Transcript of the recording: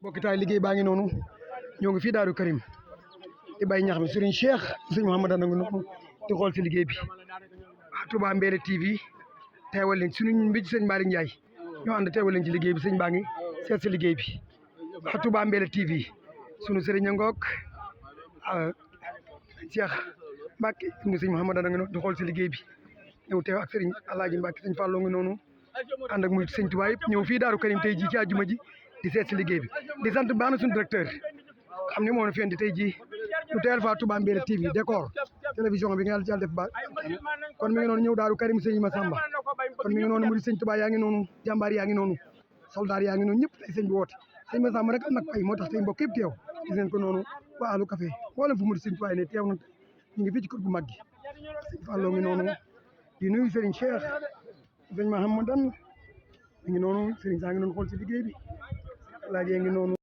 mbokki taay liggéey baa ngi noonu ñoo ngi fii daaru Karim di bay ñax mi Serigne Cheikh Serigne Mouhamadou nangu noonu di xool si liggéey bi Touba Mbella TV teewal leen suñu mbi ci sëñ Malick Ndiaye ñoo ànd teewal leen ci liggéey bi sëñ baa ngi seet si liggéey bi Touba Mbella TV sunu Serigne ngoog Cheikh Mbacke ibnu sëñ Mouhamadou nangu noonu di xool si liggéey bi ñëw teew ak Serigne Alaaji Mbacke sëñ Fallou ngi noonu ànd ak muy sëñ Touba yëpp ñëw fii daaru Karim tey jii ci àjjuma ji di seet si liggéey bi di sant baax na suñu directeur xam ne moo na fi indi tey jii ñu teel fa Touba Mbella TV décor télévision bi nga yàlla def ba kon mi ngi noonu ñëw daaru Karim sëñ Massamba kon mi ngi noonu mu di sëñ Touba yaa ngi noonu jàmbaar yaa ngi noonu soldaar yaa ngi noonu ñëpp tey sëñ bi woote sëñ Massamba rek am nag fay moo tax tey mbokk yëpp teew gis ngeen ko noonu waa Alu Café wala fu mu di sëñ Touba ne teew na ñu ngi fii ci kër gu mag gi sëñ Fallou ngi noonu di nuyu Serigne Cheikh sëñ Mahamadou mi ngi noonu Serigne saa ngi noonu xool si liggéey bi laajee ngi noonu